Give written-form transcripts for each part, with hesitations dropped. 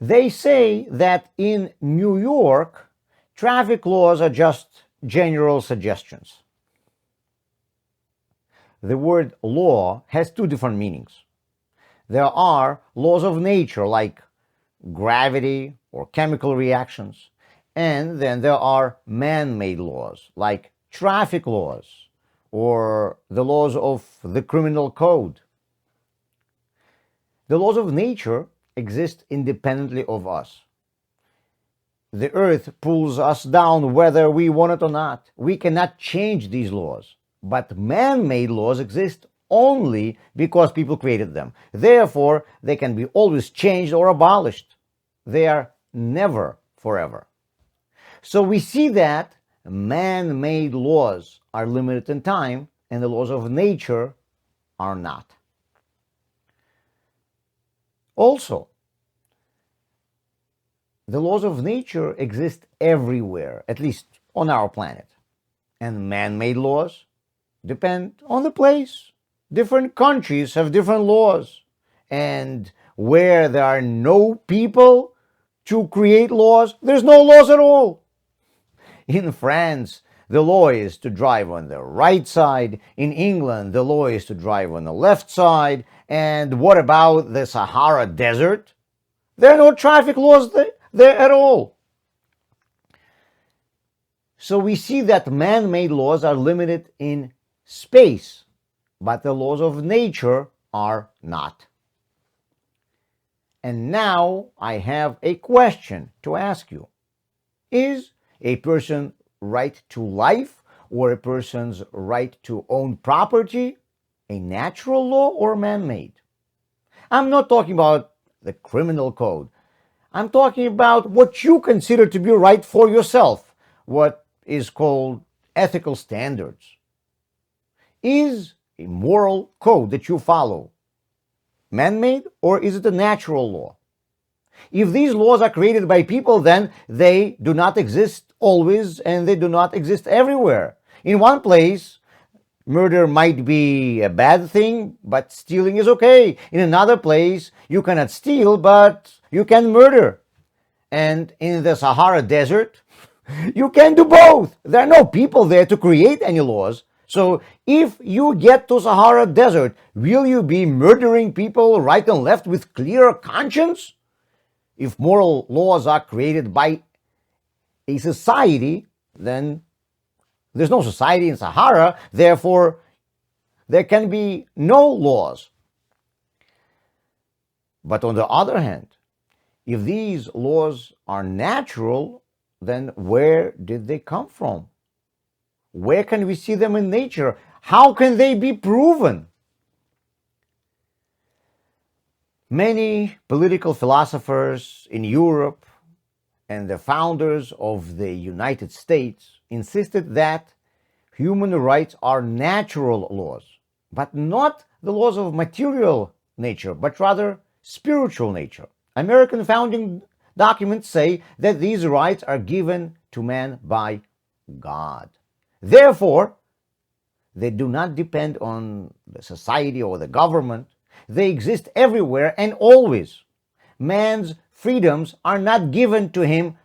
They say that in New York, traffic laws are just general suggestions. The word law has two different meanings. There are laws of nature like gravity or chemical reactions, and then there are man-made laws like traffic laws or the laws of the criminal code. The laws of nature exist independently of us. The earth pulls us down whether we want it or not. We cannot change these laws. But man-made laws exist only because people created them. Therefore, they can be always changed or abolished. They are never forever. So we see that man-made laws are limited in time and the laws of nature are not. Also, the laws of nature exist everywhere, at least on our planet. And man-made laws depend on the place. Different countries have different laws. And where there are no people to create laws, there's no laws at all. In France, the law is to drive on the right side. In England, the law is to drive on the left side. And what about the Sahara Desert? There are no traffic laws there at all. So we see that man-made laws are limited in space, but the laws of nature are not. And now I have a question to ask you. Is a person's right to life or a person's right to own property a natural law or man-made? I'm not talking about the criminal code. I'm talking about what you consider to be right for yourself, what is called ethical standards. Is a moral code that you follow man-made or is it a natural law? If these laws are created by people, then they do not exist always and they do not exist everywhere. In one place, murder might be a bad thing, but stealing is okay. In another place, you cannot steal, but you can murder. And in the Sahara Desert, you can do both. There are no people there to create any laws. So if you get to Sahara Desert, will you be murdering people right and left with clear conscience? If moral laws are created by a society, then there's no society in Sahara, therefore there can be no laws. But on the other hand, if these laws are natural, then where did they come from? Where can we see them in nature? How can they be proven? Many political philosophers in Europe and the founders of the United States insisted that human rights are natural laws, but not the laws of material nature, but rather spiritual nature. American founding documents say that these rights are given to man by God. Therefore, they do not depend on the society or the government. They exist everywhere and always. Man's freedoms are not given to him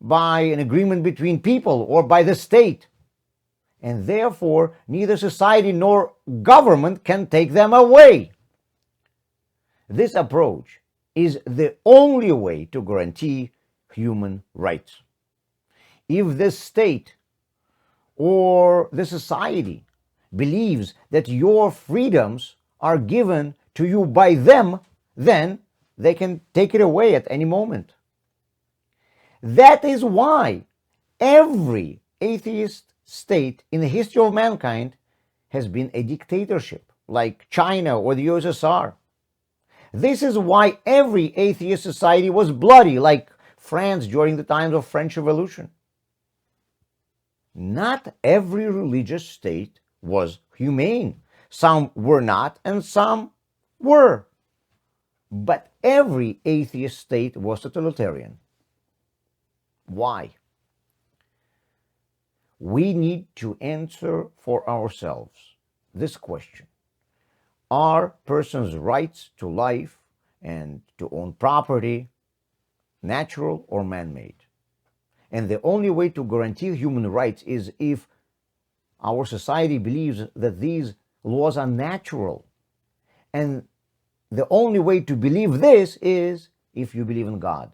by an agreement between people or by the state. And therefore, neither society nor government can take them away. This approach is the only way to guarantee human rights. If the state or the society believes that your freedoms are given to you by them, then they can take it away at any moment. That is why every atheist state in the history of mankind has been a dictatorship, like China or the USSR. This is why every atheist society was bloody, like France during the times of French Revolution. Not every religious state was humane. Some were not, and some were. But every atheist state was totalitarian. Why? We need to answer for ourselves this question. Are persons' rights to life and to own property natural or man-made. And the only way to guarantee human rights is if our society believes that these laws are natural. And the only way to believe this is if you believe in God.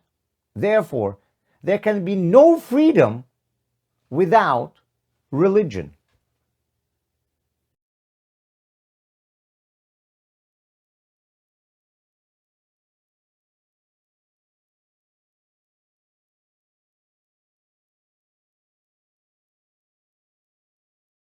Therefore, there can be no freedom without religion.